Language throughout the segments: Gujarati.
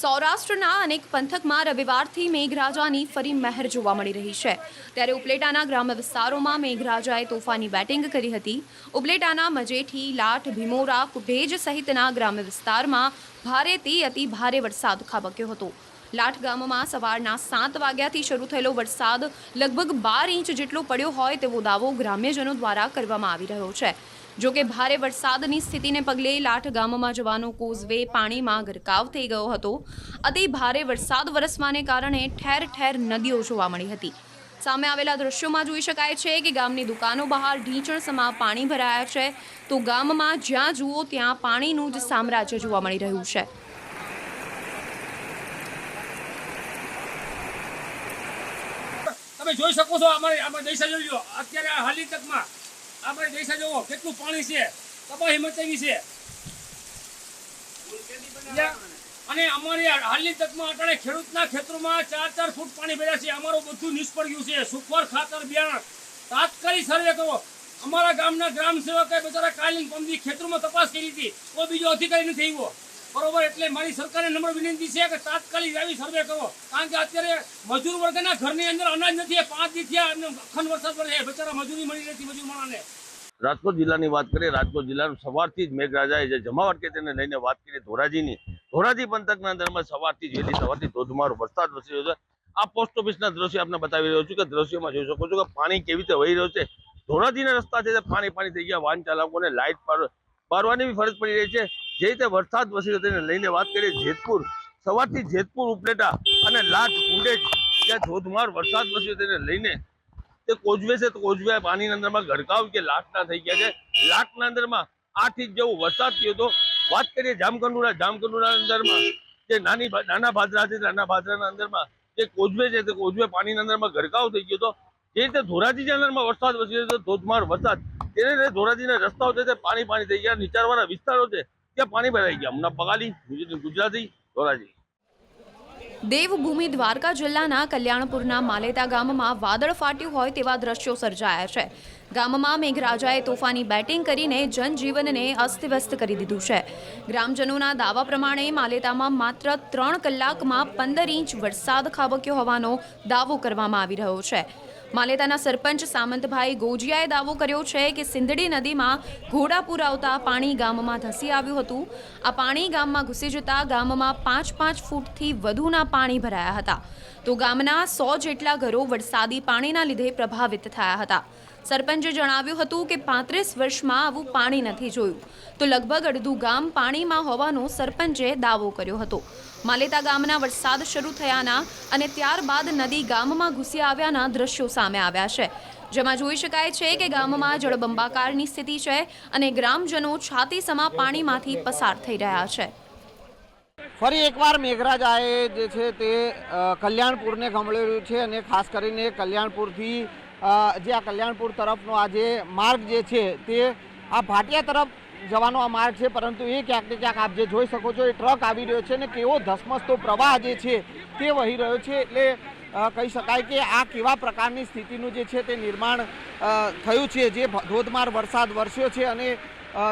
સૌરાષ્ટ્રના અનેક પંથકમાં રવિવારથી મેઘરાજાની ફરી મહેર જોવા મળી રહી છે। ત્યારે ઉપલેટાના ગ્રામ્ય વિસ્તારોમાં મેઘરાજાએ તોફાની બેટિંગ કરી હતી। ઉપલેટાના મજેઠી, લાઠ, ભીમોરા, કુટેજ સહિતના ગ્રામ્ય વિસ્તારમાં ભારેથી અતિ ભારે વરસાદ ખાબક્યો હતો। લાઠ ગામમાં સવારના 7 વાગ્યાથી શરૂ થયેલો વરસાદ લગભગ 12 ઇંચ જેટલો પડ્યો હોય તેવો દાવો ગ્રામ્યજનો દ્વારા કરવામાં આવી રહ્યો છે। જો કે ભારે વરસાદની સ્થિતિને પગલે લાઠ ગામમાં જવાનો કોઝવે પાણીમાં ગરકાવ થઈ ગયો હતો। અતિ ભારે વરસાદ વરસવાને કારણે ઠેર ઠેર નદીઓ જોવા મળી હતી। સામે આવેલા દ્રશ્યોમાં જોઈ શકાય છે કે ગામની દુકાનો બહાર ઢીંચણસમા પાણી ભરાયા છે, તો ગામમાં જ્યાં જુઓ ત્યાં પાણીનું જ સામ્રાજ્ય જોવા મળી રહ્યું છે। તમે જોઈ શકો છો અમારે દેશા જોઈ લો અત્યારે હાલી તકમાં આપણે દેશા જોવો કેટલું પાણી છે, તબાહી મચાવી છે। અને અમારી હાલની તકમાં અટાણે ખેડૂતના ખેતરોમાં 4-4 ફૂટ પાણી ભર્યા છે। અમારું બધું નિષ્ફળ ગયું છે। સુખવર ખાતર બિયારણ તાત્કાલિક સર્વે કરો। અમારા ગામના ગ્રામ સેવકે બચારા કાલીન પંપથી ખેતરોમાં તપાસ કરી હતી, કોઈ બીજો અધિકારી નથી આવ્યો બરોબર। એટલે મારી સરકારને નમ્ર વિનંતી છે કે તાત્કાલિક આવી સર્વે કરો, કારણ કે અત્યારે મજૂર વર્ગના ઘરની અંદર અનાજ નથી। 5 દી થયા એમને અખંડ વરસાદ પડે, બચારા મજૂરી મળી નથી મજૂર માણસને। રાજકોટ જિલ્લાની વાત કરીએ, રાજકોટ જિલ્લાનું સવારથી જ મેઘરાજાએ જે જમાવટ કે તેને લઈને વાત કરીએ ધોરાજીની, ધોરાજી પંથકના અંદરમાં સવારથી વહેલી સવારથી ધોધમાર વરસાદ વરસી રહ્યો છે। આ પોસ્ટ ઓફિસના દ્રશ્ય આપને બતાવી રહ્યો છું કે દ્રશ્યોમાં જોઈ શકો છો કે પાણી કેવી રીતે વહી રહ્યો છે। ધોરાજીના રસ્તા છે તે પાણી થઈ ગયા, વાહન ચાલકોને લાઇટ પાડવાની બી ફરજ પડી રહી છે। જે રીતે વરસાદ વરસી રહ્યો તેને લઈને વાત કરીએ જેતપુર, સવારથી જેતપુર, ઉપલેટા અને લાઠ, કુંડેજ ત્યાં ધોધમાર વરસાદ વરસ્યો તેને લઈને તે કોઝવે છે તો કોઝવે પાણીના અંદરમાં ગરકાવ કે લાટના થઈ ગયા છે। લાટના અંદરમાં 8 ઇંચ જેવો વરસાદ થયો હતો। વાત કરીએ જામકંડોળા અંદરમાં જે નાના ભાદરા છે, નાના ભાદરાના અંદરમાં જે કોઝવે છે તે કોઝવે પાણીના અંદરમાં ગરકાવ થઈ ગયો હતો। જે રીતે ધોરાજીના અંદરમાં વરસાદ વરસી રહ્યો છે, ધોધમાર વરસાદ, તેને લીધે ધોરાજીના રસ્તાઓ છે તે પાણી થઈ ગયા। નીચાણવાળા વિસ્તારો છે ત્યાં પાણી ભરાઈ ગયા। હમણાં બગાલી, ગુજરાતી, ધોરાજી। દેવભૂમિ દ્વારકા જિલ્લાના કલ્યાણપુરના માલેતા ગામમાં વાદળ ફાટ્યું હોય તેવા દ્રશ્યો સર્જાયા છે। ગામમાં મેઘરાજાએ તોફાની બેટિંગ કરીને જનજીવનને અસ્તવ્યસ્ત કરી દીધું છે। ગ્રામજનોના દાવા પ્રમાણે માલેતામાં માત્ર 3 કલાકમાં 15 ઇંચ વરસાદ ખાબક્યો હોવાનો દાવો કરવામાં આવી રહ્યો છે। માલેતાના સરપંચ સામંતભાઈ ગોજિયાએ દાવો કર્યો છે કે સિંધડી નદીમાં ઘોડાપુર આવતા પાણી ગામમાં ધસી આવ્યું હતું। આ પાણી ગામમાં ઘૂસી જતા ગામમાં 5-5 ફૂટથી વધુના પાણી ભરાયા હતા, તો ગામના 100 જેટલા ઘરો વરસાદી પાણીના લીધે પ્રભાવિત થયા હતા। સરપંચે જણાવ્યું હતું કે 35 વર્ષમાં આવું પાણી નથી જોયું, તો લગભગ અડધું ગામ પાણીમાં હોવાનો સરપંચે દાવો કર્યો હતો। માલેતા ગામના વરસાદ શરૂ થયાના અને ત્યારબાદ નદી ગામમાં ઘૂસી આવ્યાના દ્રશ્યો સામે આવ્યા છે, જેમાં જોઈ શકાય છે કે ગામમાં જળબંબાકારની સ્થિતિ છે અને ગ્રામજનો છાતીસમા પાણીમાંથી પસાર થઈ રહ્યા છે। ફરી એકવાર મેઘરાજાએ જે છે તે કલ્યાણપુરને ગમડેલું છે અને ખાસ કરીને કલ્યાણપુરથી જે આ કલ્યાણપુર તરફનો આ જે માર્ગ જે છે તે આ ભાટિયા તરફ જવાનો આ માર્ગ છે, પરંતુ એ ક્યાંક ને ક્યાંક આપ જે જોઈ શકો છો એ ટ્રક આવી રહ્યો છે અને કેવો ધસમસતો પ્રવાહ જે છે તે વહી રહ્યો છે। એટલે કહી શકાય કે આ કેવા પ્રકારની સ્થિતિનું જે છે તે નિર્માણ થયું છે। જે ધોધમાર વરસાદ વરસ્યો છે અને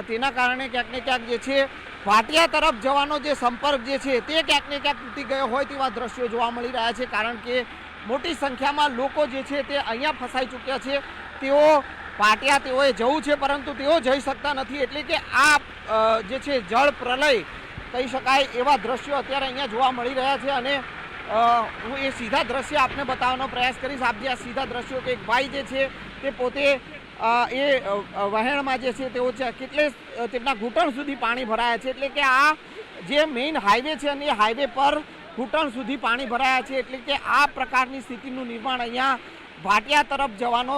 તેના કારણે ક્યાંક ને ક્યાંક જે છે ભાટિયા તરફ જવાનો જે સંપર્ક જે છે તે ક્યાંક ને ક્યાંક તૂટી ગયો હોય તેવા દ્રશ્યો જોવા મળી રહ્યા છે, કારણ કે મોટી સંખ્યામાં લોકો જે છે તે અહીંયા ફસાઈ ચૂક્યા છે। તેઓ પાટિયા તેઓએ જવું છે પરંતુ તેઓ જઈ શકતા નથી। એટલે કે આ જે છે જળ પ્રલય કહી શકાય એવા દ્રશ્યો અત્યારે અહીંયા જોવા મળી રહ્યા છે। અને હું એ સીધા દ્રશ્ય આપને બતાવવાનો પ્રયાસ કરીશ। આપ જે આ સીધા દ્રશ્યો કે એક ભાઈ જે છે તે પોતે એ વહેણમાં જે છે તેઓ કેટલે તેમના ઘૂંટણ સુધી પાણી ભરાયા છે। એટલે કે આ જે મેઇન હાઈવે છે અને એ હાઈવે પર ઘૂંટણ સુધી પાણી ભરાયા છે। એટલે કે આ પ્રકારની સ્થિતિનું નિર્માણ અહીંયા ભાટિયા તરફ જવાનો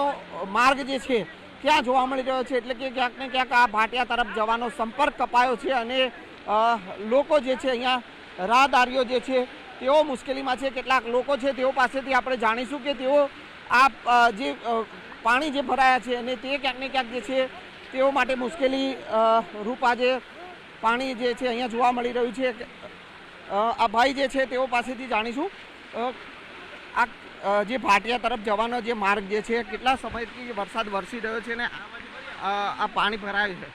માર્ગ જે છે ત્યાં જોવા મળી રહ્યો છે। એટલે કે ક્યાંક ને ક્યાંક આ ભાટિયા તરફ જવાનો સંપર્ક કપાયો છે અને લોકો જે છે અહીંયા રાહદારીઓ જે છે તેઓ મુશ્કેલીમાં છે। કેટલાક લોકો છે તેઓ પાસેથી આપણે જાણીશું કે તેઓ આ જે પાણી જે ભરાયા છે અને તે ક્યાંક ને ક્યાંક જે છે તેઓ માટે મુશ્કેલી રૂપ આજે પાણી જે છે અહીંયા જોવા મળી રહ્યું છે। આ ભાઈ જે છે તેઓ પાસેથી જાણીશું આ જે ભાટિયા તરફ જવાનો જે માર્ગ જે છે કેટલા સમયથી વરસાદ વરસી રહ્યો છે ને આ પાણી ભરાયું છે?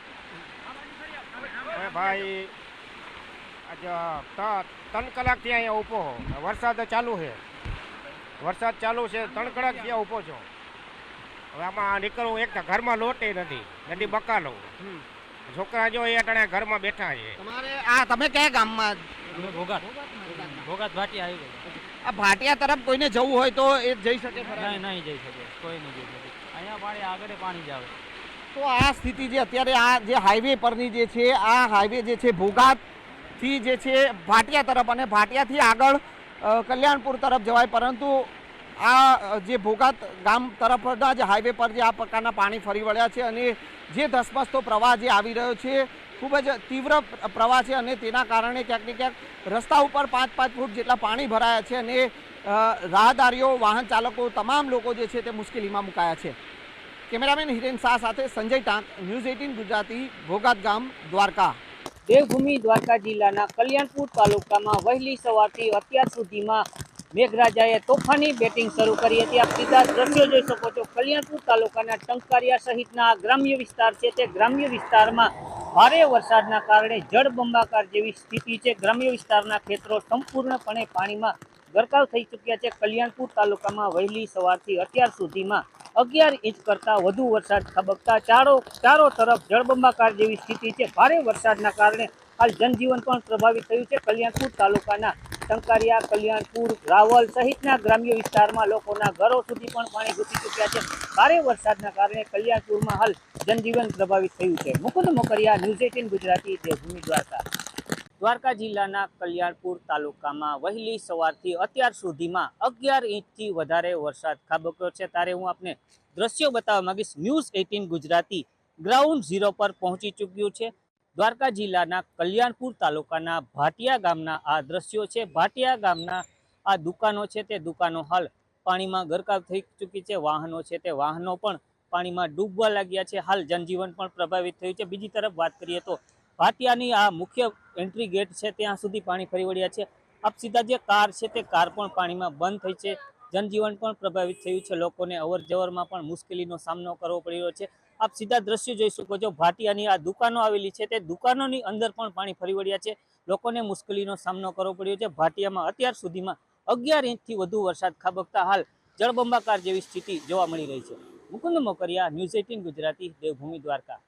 ભાઈ ત્રણ કલાકથી અહીંયા ઊભો હો. વરસાદ ચાલુ છે, 3 કલાકથી ઊભો છો. હવે આમાં નીકળવું એક તો ઘરમાં લોટે નથી બકાલો. છોકરા જો એ અટાણે ઘરમાં બેઠા છે. તમે કયા ગામમાં? ભોગાત ભાટિયા આવી ગયો. આ ભાટિયા તરફ કોઈને જવું હોય તો એ જઈ શકે ખરા? નહીં જઈ શકે, કોઈ નહીં જઈ શકે. અહીંયા પાણી આગળ પાણી જ આવે. તો આ સ્થિતિ જે અત્યારે આ જે હાઈવે પરની જે છે, આ હાઈવે જે છે ભોગાતથી જે છે ભાટિયા તરફ અને ભાટિયાથી આગળ કલ્યાણપુર તરફ જવાય, પરંતુ આ જે ભોગાત ગામ તરફના જે હાઈવે પર જે આ પ્રકારના પાણી ફરી વળ્યા છે અને જે ધસમસતો પ્રવાહ જે આવી રહ્યો છે, ખૂબ જ તીવ્ર પ્રવાહ છે અને તેના કારણે ક્યાંક ને ક્યાંક રસ્તા ઉપર 5-5 ફૂટ જેટલા પાણી ભરાયા છે અને રાહદારીઓ, વાહન ચાલકો, તમામ લોકો જે છે તે મુશ્કેલીમાં મુકાયા છે. કેમેરામેન હિરેન શાહ સાથે સંજય ટાંક, ન્યૂઝ 18 ગુજરાતી, ભોગાત ગામ, દ્વારકા. દેવભૂમિ દ્વારકા જિલ્લાના કલ્યાણપુર તાલુકામાં વહેલી સવારથી અત્યાર સુધીમાં મેઘરાજાએ તોફાની બેટિંગ શરૂ કરી હતી. આપ સીધા દ્રશ્યો જોઈ શકો છો. કલ્યાણપુર તાલુકાના ટંકારિયા સહિતના ગ્રામ્ય વિસ્તાર છે, તે ગ્રામ્ય વિસ્તારમાં ભારે વરસાદના કારણે જળબંબાકાર જેવી સ્થિતિ છે. ગ્રામ્ય વિસ્તારના ખેતરો સંપૂર્ણપણે પાણીમાં ગરકાવ થઈ ચૂક્યા છે. કલ્યાણપુર તાલુકામાં વહેલી સવારથી અત્યાર સુધીમાં 11 ઇંચ કરતાં વધુ વરસાદ ખાબકતા ચારો તરફ જળબંબાકાર જેવી સ્થિતિ છે. ભારે વરસાદના કારણે હાલ જનજીવન પણ પ્રભાવિત થયું છે. કલ્યાણપુર તાલુકાના ટંકારિયા, કલ્યાણપુર, રાવલ સહિતના ગ્રામ્ય વિસ્તારમાં લોકોના ઘરો સુધી પણ પાણી ઘૂસી ચૂક્યા છે. ભારે વરસાદના કારણે કલ્યાણપુરમાં હાલ જનજીવન પ્રભાવિત થયું છે. મુકુંદ મોકરિયા, ન્યૂઝ 18 ગુજરાતી, દેવભૂમિ દ્વારકા. દ્વારકા જિલ્લાના કલ્યાણપુર તાલુકામાં વહેલી સવારથી અત્યાર સુધીમાં 11 ઇંચથી વધારે વરસાદ ખાબક્યો છે. ત્યારે હું આપને દ્રશ્યો બતાવવા માંગીશ. ન્યૂઝ 18 ગુજરાતી ગ્રાઉન્ડ ઝીરો પર પહોંચી ચૂક્યું છે. દ્વારકા જિલ્લાના કલ્યાણપુર તાલુકાના ભાટિયા ગામના આ દ્રશ્યો છે. ભાટિયા ગામના આ દુકાનો છે, તે દુકાનો હાલ પાણીમાં ગરકાવ થઈ ચૂકી છે. વાહનો છે, તે વાહનો પણ પાણીમાં ડૂબવા લાગ્યા છે. હાલ જનજીવન પણ પ્રભાવિત થયું છે. બીજી તરફ વાત કરીએ તો ભાટિયાની આ મુખ્ય એન્ટ્રી ગેટ છે, ત્યાં સુધી પાણી ફરી વળ્યા છે. આપ સીધા જે કાર છે, તે કાર પણ પાણીમાં બંધ થઈ છે. જનજીવન પણ પ્રભાવિત થયું છે. લોકોને અવર જવરમાં પણ મુશ્કેલીનો સામનો કરવો પડી રહ્યો છે. આપ સીધા દ્રશ્યો જોઈ શકો છો. ભાટિયાની આ દુકાનો આવેલી છે, તે દુકાનોની અંદર પણ પાણી ફરી વળ્યા છે. લોકોને મુશ્કેલીનો સામનો કરવો પડ્યો છે. ભાટિયામાં અત્યાર સુધીમાં 11 ઇંચથી વધુ વરસાદ ખાબકતા હાલ જળબંબાકાર જેવી સ્થિતિ જોવા મળી રહી છે. મુકુંદ મોકરિયા, ન્યૂઝ 18 ગુજરાતી, દેવભૂમિ દ્વારકા.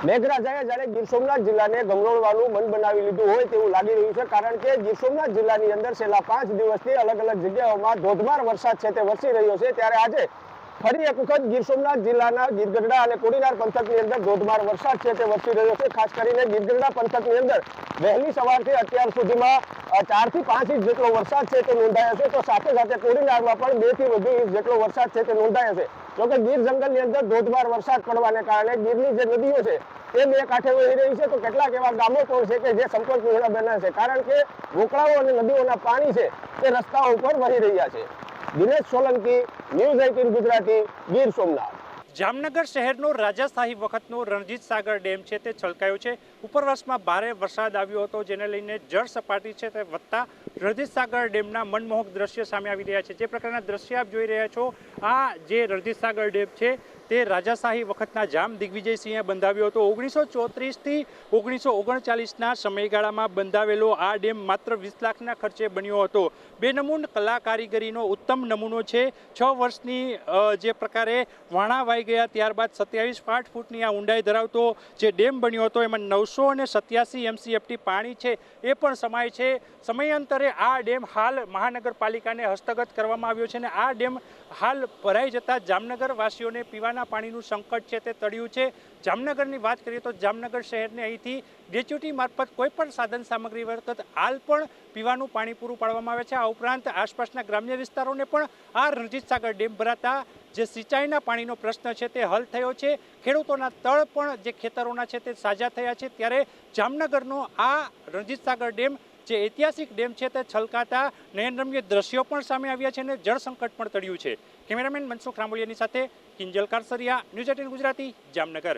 મેઘરાજાએ જાણે ગીર સોમનાથ જિલ્લાને ગમરોળવાનું મન બનાવી લીધું હોય તેવું લાગી રહ્યું છે, કારણ કે ગીર સોમનાથ જિલ્લાની અંદર છેલ્લા 5 દિવસથી અલગ અલગ જગ્યાઓમાં ધોધમાર વરસાદ છે તે વરસી રહ્યો છે. ત્યારે આજે ફરી એક વખત ગીર સોમનાથ જિલ્લાના ગીરગઢડા અને કોડીનાર પંથકની અંદર ધોધમાર વરસાદ છે તે વરસી રહ્યો છે. ખાસ કરીને ગીરગઢડા પંથકની અંદર વહેલી સવારથી અત્યાર સુધીમાં 4 થી 5 ઇંચ જેટલો વરસાદ છે તે નોંધાયો છે. તો સાથે સાથે કોડીનારમાં પણ 2 થી વધુ ઇંચ જેટલો વરસાદ છે તે નોંધાયો છે. જોકે ગીર જંગલની અંદર ધોધમાર વરસાદ પડવાને કારણે ગીરની જે નદીઓ છે તે બે કાંઠે વહી રહી છે. તો કેટલાક એવા ગામો પણ છે કે જે સંપર્ક વિહોણા બન્યા છે, કારણ કે રોકડાઓ અને નદીઓના પાણી છે તે રસ્તાઓ ઉપર વહી રહ્યા છે. દિનેશ સોલંકી, ન્યૂઝ 18 ગુજરાતી, ગીર સોમનાથ. જામનગર શહેરનો રાજાશાહી વખતનો રણજીત સાગર ડેમ છે તે છલકાયો છે. ઉપરવાસમાં ભારે વરસાદ આવ્યો હતો, જેને લઈને જળ સપાટી છે તે વધતા રણજીત સાગર ડેમના મનમોહક દ્રશ્ય સામે આવી રહ્યા છે. જે પ્રકારના દ્રશ્ય આપ જોઈ રહ્યા છો, આ જે રણજીત સાગર ડેમ છે તે રાજાશાહી વખતના જામ દિગ્વિજયસિંહે બંધાવ્યો હતો. 1934 થી 1939ના સમયગાળામાં બંધાવેલો આ ડેમ માત્ર 20 લાખના ખર્ચે બન્યો હતો. બેનમૂન કલા કારીગરીનો ઉત્તમ નમૂનો છે. 6 વર્ષની જે પ્રકારે વાણાવાઈ ગયા ત્યારબાદ 27 ફૂટની આ ઊંડાઈ ધરાવતો જે ડેમ બન્યો હતો, એમાં 987 MCFT પાણી છે એ પણ સમાય છે. સમયાંતરે આ ડેમ હાલ મહાનગરપાલિકાને હસ્તગત કરવામાં આવ્યો છે અને આ ડેમ હાલ ભરાઈ જતા જામનગર વાસીઓને પીવાના પાણીનું સંકટ છે તે ટળ્યું છે. જામનગરની વાત કરીએ તો જામનગર શહેરને અહીંથી ગ્રેચ્યુટી મારફત કોઈ પણ સાધન સામગ્રી વખત હાલ પણ પીવાનું પાણી પૂરું પાડવામાં આવે છે. આ ઉપરાંત આસપાસના ગ્રામ્ય વિસ્તારોને પણ આ રણજીત સાગર ડેમ ભરાતા જે સિંચાઈના પાણીનો પ્રશ્ન છે તે હલ થયો છે. ખેડૂતોના તળ પણ જે ખેતરોના છે તે સાજા થયા છે. ત્યારે જામનગરનો આ રણજીત સાગર ડેમ જે ઐતિહાસિક ડેમ છે તે છલકાતા નયનરમ્ય દ્રશ્યો પણ સામે આવ્યા છે અને જળ સંકટ પણ ટળ્યું છે. કેમેરામેન મનસુખ રામોલિયાની સાથે કિંજલ કારસરિયા, ન્યૂઝ 18 ગુજરાતી, જામનગર.